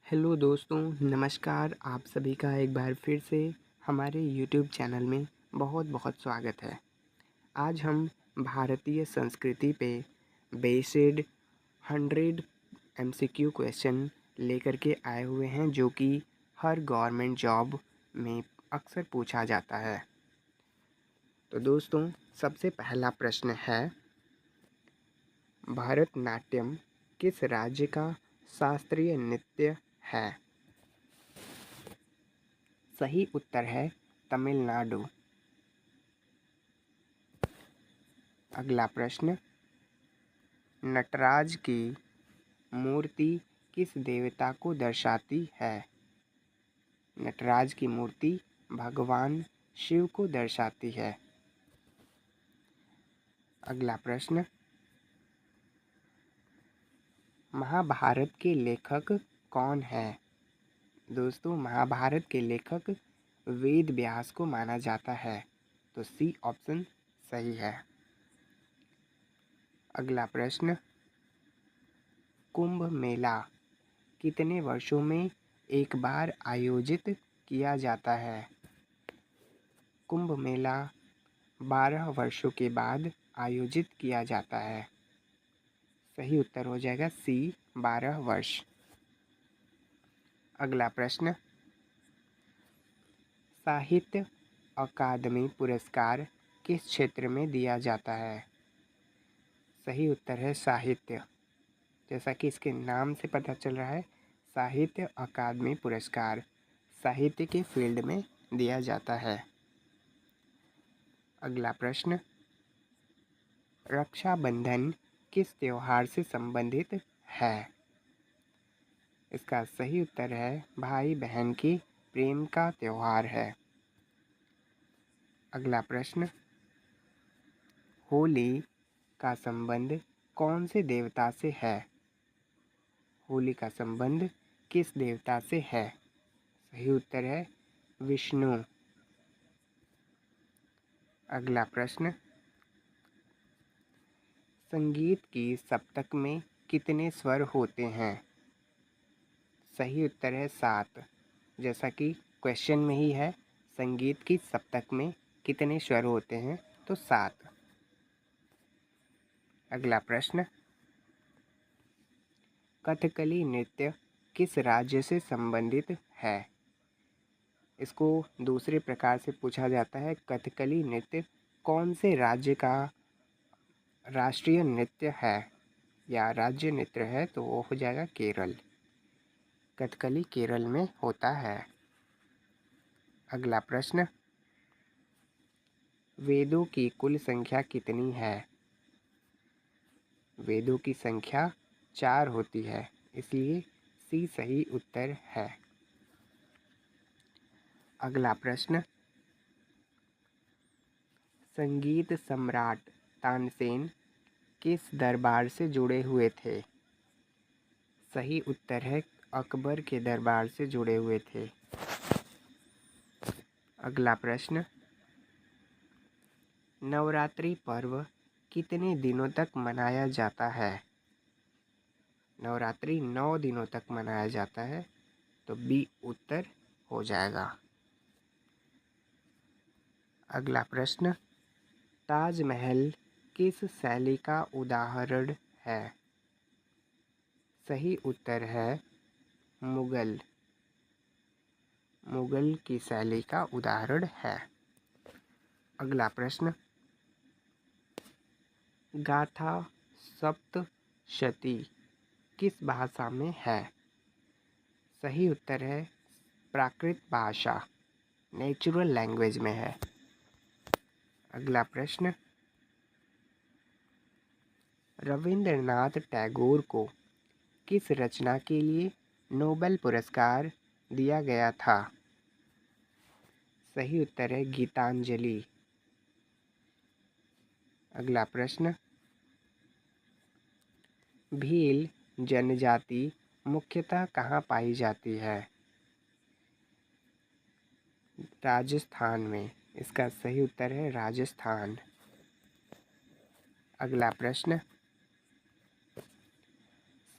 Hello दोस्तों, नमस्कार। आप सभी का एक बार फिर से हमारे यूट्यूब चैनल में बहुत बहुत स्वागत है। आज हम भारतीय संस्कृति पे बेस्ड 100 एमसीक्यू क्वेश्चन लेकर के आए हुए हैं, जो कि हर गवर्नमेंट जॉब में अक्सर पूछा जाता है। तो दोस्तों, सबसे पहला प्रश्न है, भरतनाट्यम किस राज्य का शास्त्रीय नृत्य है? सही उत्तर है तमिलनाडु। अगला प्रश्न, नटराज की मूर्ति किस देवता को दर्शाती है? नटराज की मूर्ति भगवान शिव को दर्शाती है। अगला प्रश्न, महाभारत के लेखक कौन है? दोस्तों, महाभारत के लेखक वेद व्यास को माना जाता है, तो सी ऑप्शन सही है। अगला प्रश्न, कुंभ मेला कितने वर्षों में एक बार आयोजित किया जाता है? कुंभ मेला 12 वर्षों के बाद आयोजित किया जाता है। सही उत्तर हो जाएगा सी, 12 वर्ष। अगला प्रश्न, साहित्य अकादमी पुरस्कार किस क्षेत्र में दिया जाता है? सही उत्तर है साहित्य। जैसा कि इसके नाम से पता चल रहा है, साहित्य अकादमी पुरस्कार साहित्य के फील्ड में दिया जाता है। अगला प्रश्न, रक्षाबंधन किस त्योहार से संबंधित है? इसका सही उत्तर है भाई बहन की प्रेम का त्योहार है। अगला प्रश्न, होली का संबंध कौन से देवता से है? होली का संबंध किस देवता से है? सही उत्तर है विष्णु। अगला प्रश्न, संगीत की सप्तक में कितने स्वर होते हैं? सही उत्तर है 7। जैसा कि क्वेश्चन में ही है, संगीत की सप्तक में कितने स्वर होते हैं, तो 7। अगला प्रश्न, कथकली नृत्य किस राज्य से संबंधित है? इसको दूसरे प्रकार से पूछा जाता है, कथकली नृत्य कौन से राज्य का राष्ट्रीय नृत्य है या राज्य नृत्य है? तो वो हो जाएगा केरल। कथकली केरल में होता है। अगला प्रश्न, वेदों की कुल संख्या कितनी है? वेदों की संख्या 4 होती है, इसलिए सी सही उत्तर है। अगला प्रश्न, संगीत सम्राट तानसेन किस दरबार से जुड़े हुए थे? सही उत्तर है अकबर के दरबार से जुड़े हुए थे। अगला प्रश्न, नवरात्रि पर्व कितने दिनों तक मनाया जाता है? नवरात्रि 9 दिनों तक मनाया जाता है, तो बी उत्तर हो जाएगा। अगला प्रश्न, ताजमहल किस शैली का उदाहरण है? सही उत्तर है मुगल। मुगल की शैली का उदाहरण है। अगला प्रश्न, गाथा सप्तशती किस भाषा में है? सही उत्तर है प्राकृत भाषा, नेचुरल लैंग्वेज में है। अगला प्रश्न, रविंद्रनाथ टैगोर को किस रचना के लिए नोबेल पुरस्कार दिया गया था? सही उत्तर है गीतांजलि। अगला प्रश्न, भील जनजाति मुख्यतः कहाँ पाई जाती है? राजस्थान में। इसका सही उत्तर है राजस्थान। अगला प्रश्न,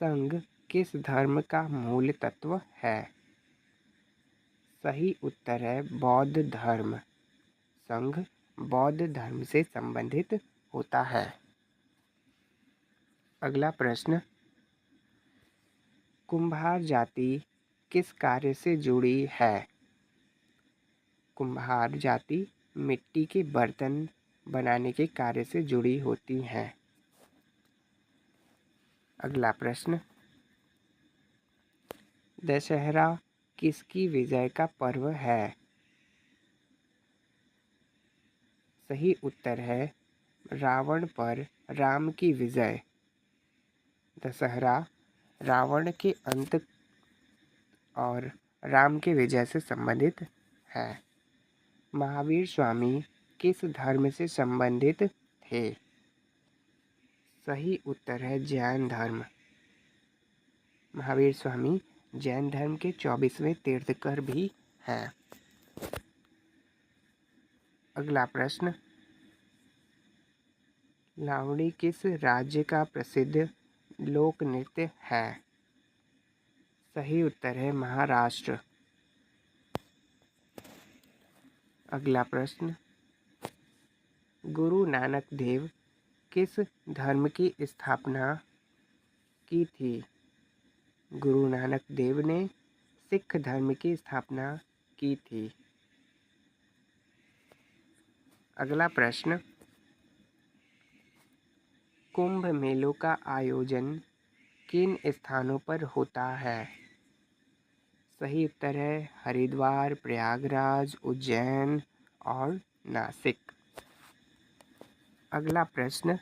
संघ किस धर्म का मूल तत्व है? सही उत्तर है बौद्ध धर्म। संघ बौद्ध धर्म से संबंधित होता है। अगला प्रश्न, कुम्हार जाति किस कार्य से जुड़ी है? कुम्हार जाति मिट्टी के बर्तन बनाने के कार्य से जुड़ी होती हैं। अगला प्रश्न, दशहरा किसकी विजय का पर्व है? सही उत्तर है रावण पर राम की विजय। दशहरा रावण के अंत और राम के विजय से संबंधित है। महावीर स्वामी किस धर्म से संबंधित थे? सही उत्तर है जैन धर्म। महावीर स्वामी जैन धर्म के 24वें तीर्थंकर भी हैं। अगला प्रश्न, लावणी किस राज्य का प्रसिद्ध लोक नृत्य है? सही उत्तर है महाराष्ट्र। अगला प्रश्न, गुरु नानक देव किस धर्म की स्थापना की थी? गुरु नानक देव ने सिख धर्म की स्थापना की थी। अगला प्रश्न, कुंभ मेलों का आयोजन किन स्थानों पर होता है? सही उत्तर है हरिद्वार, प्रयागराज, उज्जैन और नासिक। अगला प्रश्न,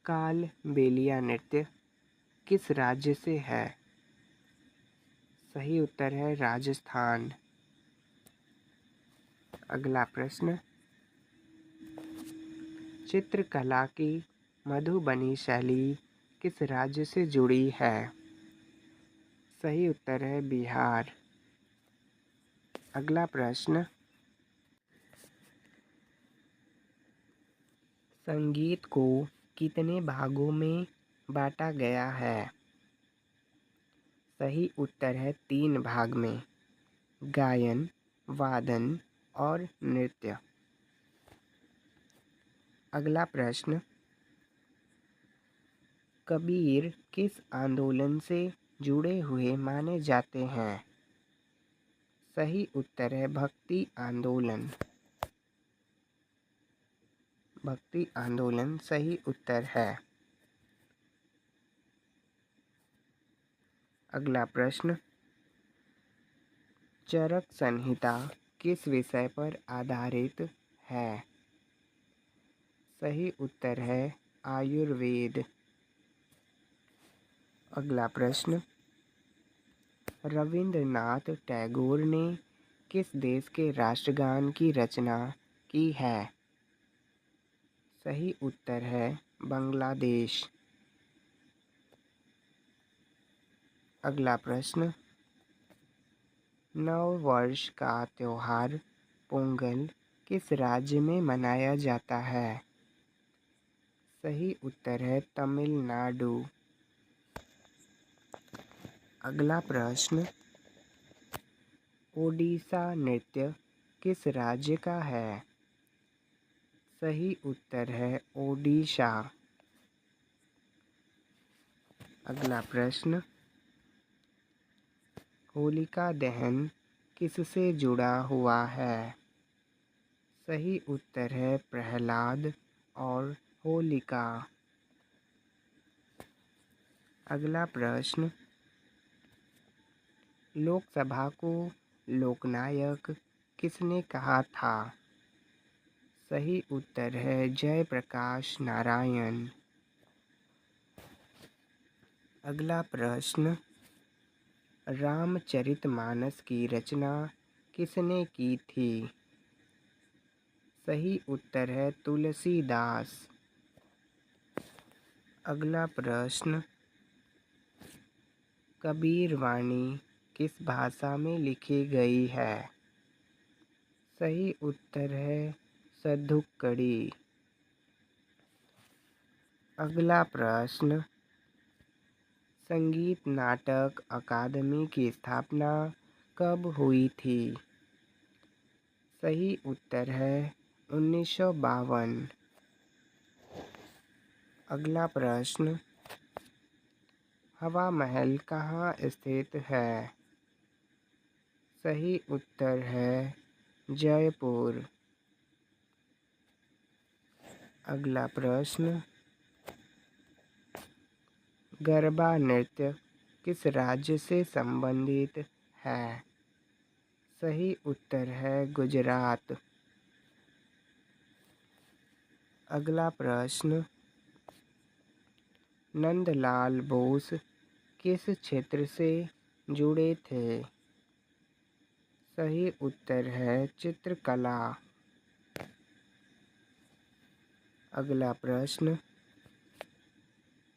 काल बेलिया नृत्य किस राज्य से है? सही उत्तर है राजस्थान। अगला प्रश्न, चित्रकला की मधुबनी शैली किस राज्य से जुड़ी है? सही उत्तर है बिहार। अगला प्रश्न, संगीत को कितने भागों में बांटा गया है? सही उत्तर है 3 भाग में, गायन, वादन और नृत्य। अगला प्रश्न, कबीर किस आंदोलन से जुड़े हुए माने जाते हैं? सही उत्तर है भक्ति आंदोलन। भक्ति आंदोलन सही उत्तर है। अगला प्रश्न, चरक संहिता किस विषय पर आधारित है? सही उत्तर है आयुर्वेद। अगला प्रश्न, रविंद्रनाथ टैगोर ने किस देश के राष्ट्रगान की रचना की है? सही उत्तर है बांग्लादेश। अगला प्रश्न, नव वर्ष का त्योहार पोंगल किस राज्य में मनाया जाता है? सही उत्तर है तमिलनाडु। अगला प्रश्न, ओडिशा नृत्य किस राज्य का है? सही उत्तर है ओडिशा। अगला प्रश्न, होलिका दहन किससे जुड़ा हुआ है? सही उत्तर है प्रहलाद और होलिका। अगला प्रश्न, लोकसभा को लोकनायक किसने कहा था? सही उत्तर है जयप्रकाश नारायण। अगला प्रश्न, रामचरितमानस की रचना किसने की थी? सही उत्तर है तुलसीदास। अगला प्रश्न, कबीर वाणी किस भाषा में लिखी गई है? सही उत्तर है सद्धुकड़ी। अगला प्रश्न, संगीत नाटक अकादमी की स्थापना कब हुई थी? सही उत्तर है 1952। अगला प्रश्न, हवा महल कहाँ स्थित है? सही उत्तर है जयपुर। अगला प्रश्न, गरबा नृत्य किस राज्य से संबंधित है? सही उत्तर है गुजरात। अगला प्रश्न, नंदलाल बोस किस क्षेत्र से जुड़े थे? सही उत्तर है चित्रकला। अगला प्रश्न,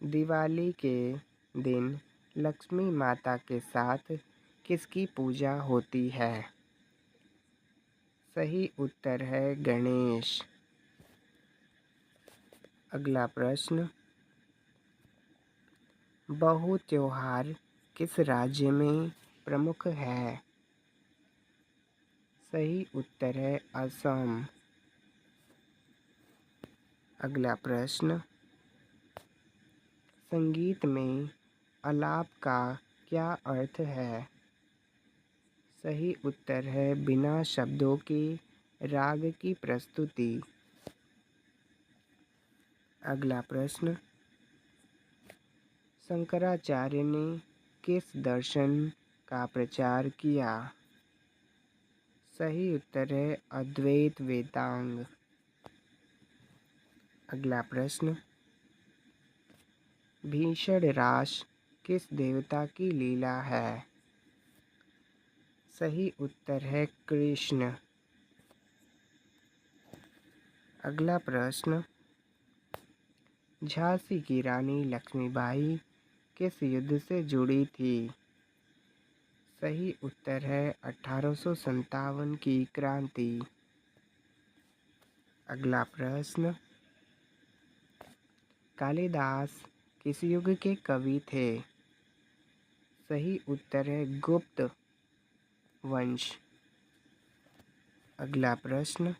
दिवाली के दिन लक्ष्मी माता के साथ किसकी पूजा होती है? सही उत्तर है गणेश। अगला प्रश्न, बहु त्योहार किस राज्य में प्रमुख है? सही उत्तर है असम। अगला प्रश्न, संगीत में आलाप का क्या अर्थ है? सही उत्तर है बिना शब्दों के राग की प्रस्तुति। अगला प्रश्न, शंकराचार्य ने किस दर्शन का प्रचार किया? सही उत्तर है अद्वैत वेदांग। अगला प्रश्न, भीषण रास किस देवता की लीला है? सही उत्तर है कृष्ण। अगला प्रश्न, झांसी की रानी लक्ष्मीबाई किस युद्ध से जुड़ी थी? सही उत्तर है 1857 की क्रांति। अगला प्रश्न, कालिदास किस युग के कवि थे? सही उत्तर है गुप्त वंश। अगला प्रश्न,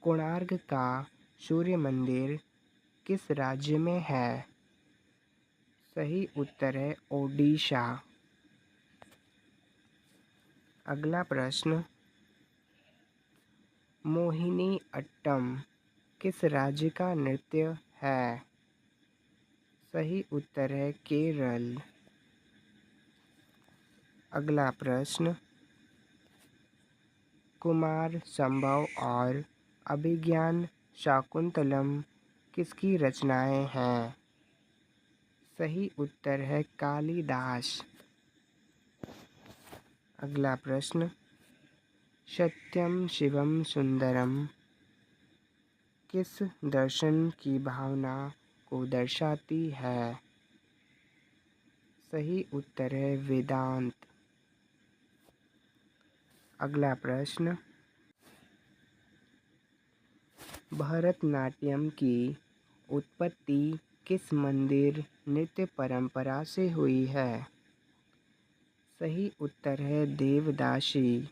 कोणार्क का सूर्य मंदिर किस राज्य में है? सही उत्तर है ओडिशा। अगला प्रश्न, मोहिनी अट्टम किस राज्य का नृत्य है? सही उत्तर है केरल। अगला प्रश्न, कुमार संभव और अभिज्ञान शाकुंतलम किसकी रचनाएं हैं? सही उत्तर है कालिदास। अगला प्रश्न, सत्यम शिवम सुंदरम किस दर्शन की भावना को दर्शाती है? सही उत्तर है वेदांत। अगला प्रश्न, भरतनाट्यम की उत्पत्ति किस मंदिर नृत्य परंपरा से हुई है? सही उत्तर है देवदासी।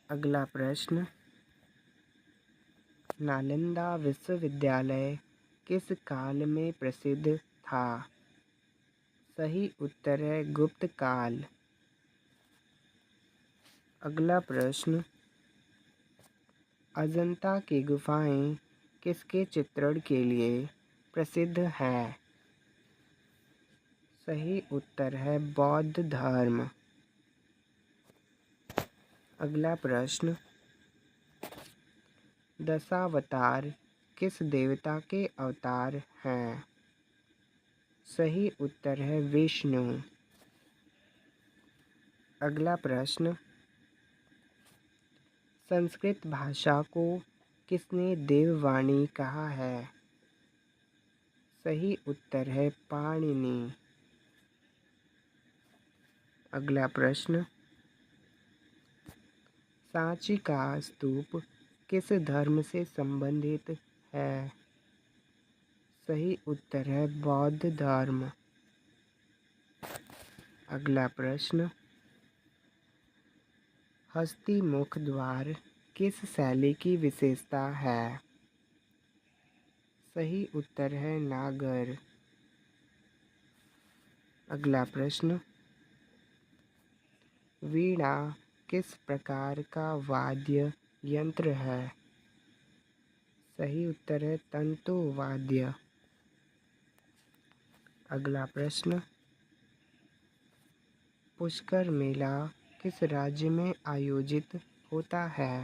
अगला प्रश्न, नालंदा विश्वविद्यालय किस काल में प्रसिद्ध था? सही उत्तर है गुप्त काल। अगला प्रश्न, अजंता की गुफाएं किसके चित्रण के लिए प्रसिद्ध हैं? सही उत्तर है बौद्ध धर्म। अगला प्रश्न, दशावतार किस देवता के अवतार हैं? सही उत्तर है विष्णु। अगला प्रश्न, संस्कृत भाषा को किसने देववाणी कहा है? सही उत्तर है पाणिनि। अगला प्रश्न, सांची का स्तूप किस धर्म से संबंधित है? सही उत्तर है बौद्ध धर्म। अगला प्रश्न, हस्ती मुख द्वार किस शैली की विशेषता है? सही उत्तर है नागर। अगला प्रश्न, वीणा किस प्रकार का वाद्य यंत्र है? सही उत्तर है तंतु वाद्य। अगला प्रश्न, पुष्कर मेला किस राज्य में आयोजित होता है?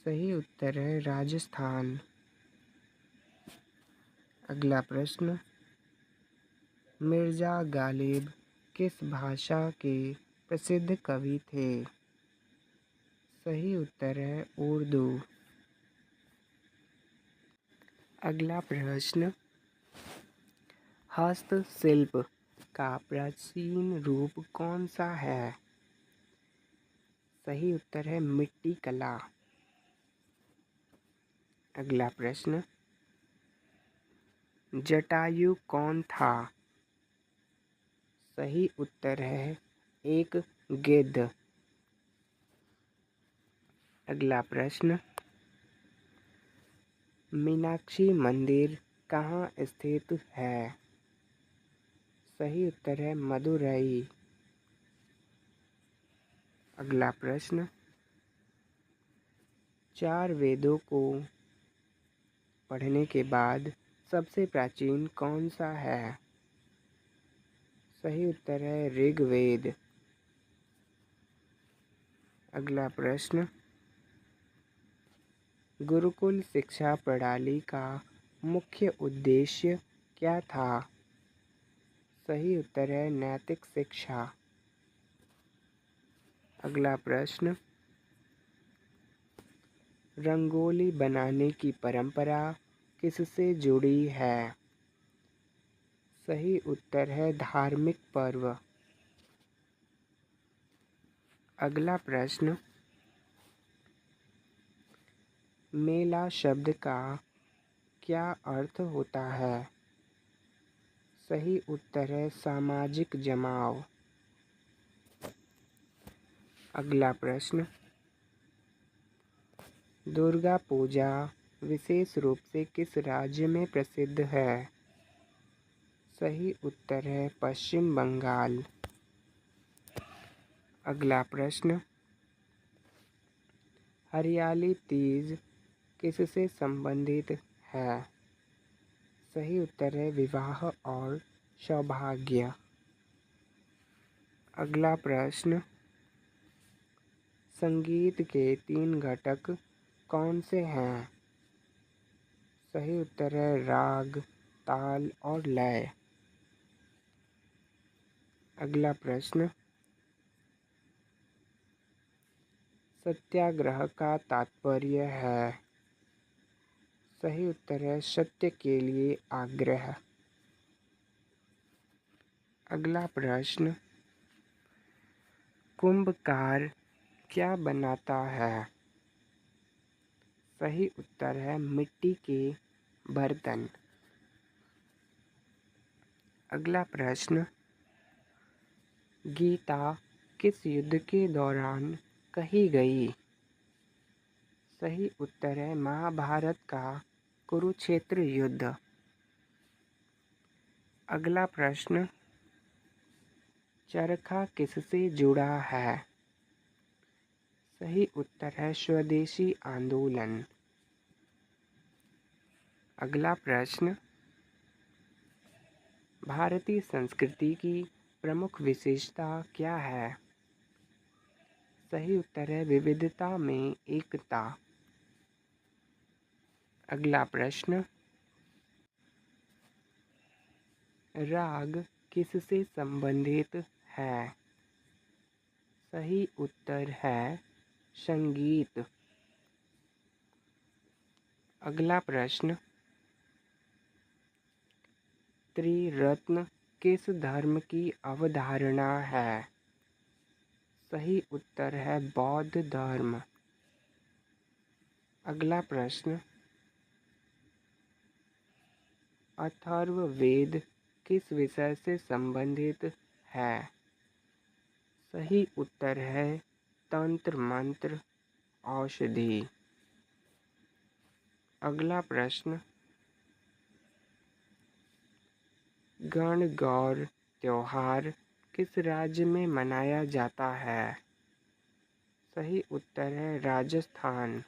सही उत्तर है राजस्थान। अगला प्रश्न, मिर्ज़ा गालिब किस भाषा के प्रसिद्ध कवि थे? सही उत्तर है उर्दू। अगला प्रश्न, हस्तशिल्प का प्राचीन रूप कौन सा है? सही उत्तर है मिट्टी कला। अगला प्रश्न, जटायु कौन था? सही उत्तर है एक गिद्ध। अगला प्रश्न, मीनाक्षी मंदिर कहाँ स्थित है? सही उत्तर है मदुरई। अगला प्रश्न, चार वेदों को पढ़ने के बाद सबसे प्राचीन कौन सा है? सही उत्तर है ऋग्वेद। अगला प्रश्न, गुरुकुल शिक्षा प्रणाली का मुख्य उद्देश्य क्या था? सही उत्तर है नैतिक शिक्षा। अगला प्रश्न, रंगोली बनाने की परंपरा किससे जुड़ी है? सही उत्तर है धार्मिक पर्व। अगला प्रश्न, मेला शब्द का क्या अर्थ होता है? सही उत्तर है सामाजिक जमाव। अगला प्रश्न, दुर्गा पूजा विशेष रूप से किस राज्य में प्रसिद्ध है? सही उत्तर है पश्चिम बंगाल। अगला प्रश्न, हरियाली तीज किससे संबंधित है? सही उत्तर है विवाह और सौभाग्य। अगला प्रश्न, संगीत के 3 घटक कौन से हैं? सही उत्तर है राग, ताल और लय। अगला प्रश्न, सत्याग्रह का तात्पर्य है? सही उत्तर है सत्य के लिए आग्रह। अगला प्रश्न, कुंभकार क्या बनाता है? सही उत्तर है मिट्टी के बर्तन। अगला प्रश्न, गीता किस युद्ध के दौरान कही गई? सही उत्तर है महाभारत का कुरुक्षेत्र युद्ध। अगला प्रश्न, चरखा किससे जुड़ा है? सही उत्तर है स्वदेशी आंदोलन। अगला प्रश्न, भारतीय संस्कृति की प्रमुख विशेषता क्या है? सही उत्तर है विविधता में एकता। अगला प्रश्न, राग किससे संबंधित है? सही उत्तर है संगीत। अगला प्रश्न, त्रिरत्न किस धर्म की अवधारणा है? सही उत्तर है बौद्ध धर्म। अगला प्रश्न, अथर्ववेद किस विषय से संबंधित है? सही उत्तर है तंत्र मंत्र औषधि। अगला प्रश्न, गणगौर त्योहार किस राज्य में मनाया जाता है? सही उत्तर है राजस्थान।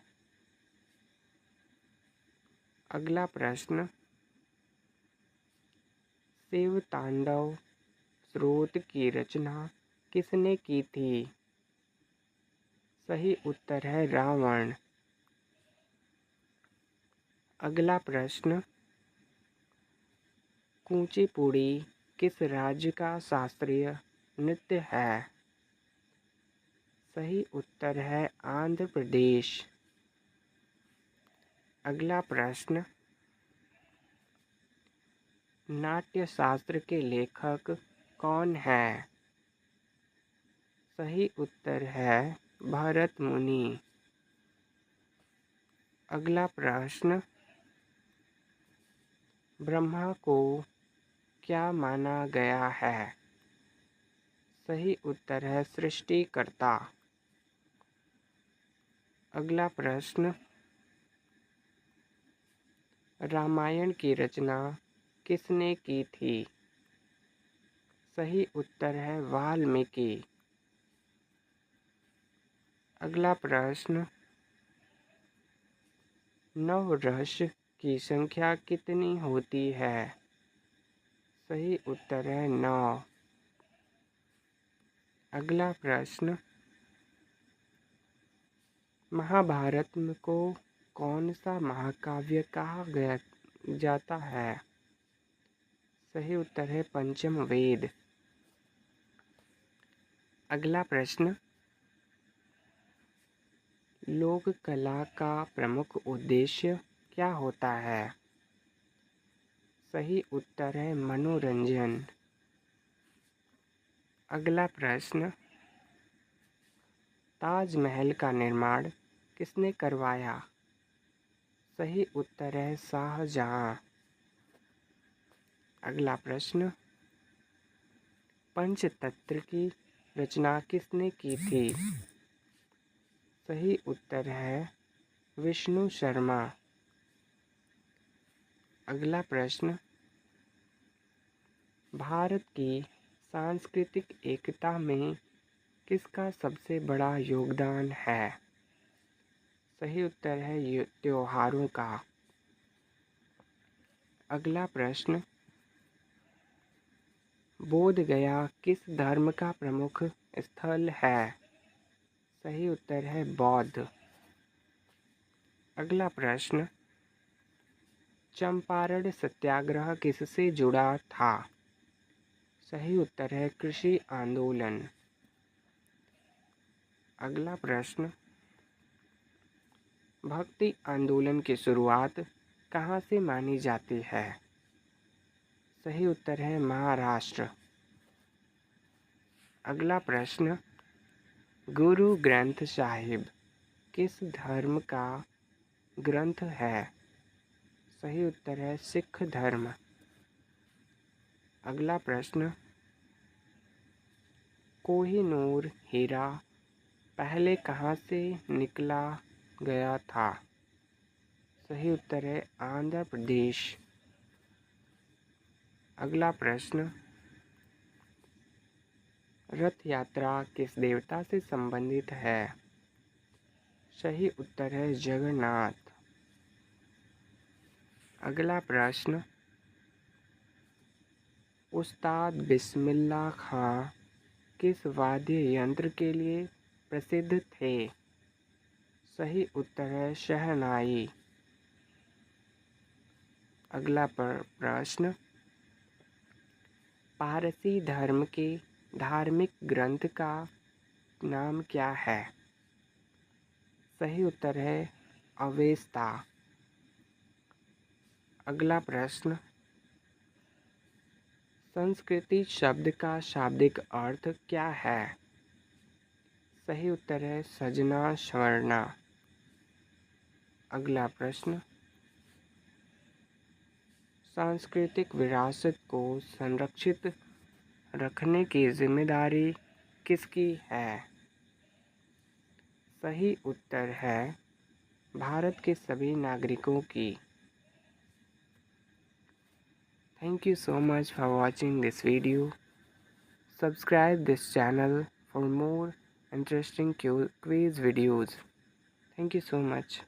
अगला प्रश्न, शिव तांडव स्रोत की रचना किसने की थी? सही उत्तर है रावण। अगला प्रश्न, कुचिपुड़ी किस राज्य का शास्त्रीय नृत्य है? सही उत्तर है आंध्र प्रदेश। अगला प्रश्न, नाट्यशास्त्र के लेखक कौन है? सही उत्तर है भरत मुनि। अगला प्रश्न, ब्रह्मा को क्या माना गया है? सही उत्तर है सृष्टिकर्ता। अगला प्रश्न, रामायण की रचना किसने की थी? सही उत्तर है वाल्मीकि। अगला प्रश्न, नवरस की संख्या कितनी होती है? सही उत्तर है 9। अगला प्रश्न, महाभारत को कौन सा महाकाव्य कहा गया जाता है? सही उत्तर है पंचम वेद। अगला प्रश्न, लोक कला का प्रमुख उद्देश्य क्या होता है? सही उत्तर है मनोरंजन। अगला प्रश्न, ताजमहल का निर्माण किसने करवाया? सही उत्तर है शाहजहां। अगला प्रश्न, पंचतंत्र की रचना किसने की थी? सही उत्तर है विष्णु शर्मा। अगला प्रश्न, भारत की सांस्कृतिक एकता में किसका सबसे बड़ा योगदान है? सही उत्तर है त्योहारों का। अगला प्रश्न, बोध गया किस धर्म का प्रमुख स्थल है? सही उत्तर है बौद्ध। अगला प्रश्न, चंपारण सत्याग्रह किससे जुड़ा था? सही उत्तर है कृषि आंदोलन। अगला प्रश्न, भक्ति आंदोलन की शुरुआत कहाँ से मानी जाती है? सही उत्तर है महाराष्ट्र। अगला प्रश्न, गुरु ग्रंथ साहिब किस धर्म का ग्रंथ है? सही उत्तर है सिख धर्म। अगला प्रश्न, कोहिनूर हीरा पहले कहाँ से निकला गया था? सही उत्तर है आंध्र प्रदेश। अगला प्रश्न, रथ यात्रा किस देवता से संबंधित है? सही उत्तर है जगन्नाथ। अगला प्रश्न, उस्ताद बिस्मिल्लाह खां किस वाद्य यंत्र के लिए प्रसिद्ध थे? सही उत्तर है शहनाई। अगला प्रश्न, पारसी धर्म के धार्मिक ग्रंथ का नाम क्या है? सही उत्तर है अवेस्ता। अगला प्रश्न, संस्कृति शब्द का शाब्दिक अर्थ क्या है? सही उत्तर है सजना स्वर्णा। अगला प्रश्न, सांस्कृतिक विरासत को संरक्षित रखने की जिम्मेदारी किसकी है? सही उत्तर है भारत के सभी नागरिकों की। Thank you so much for watching this video. Subscribe this channel for more interesting quiz videos. Thank you so much.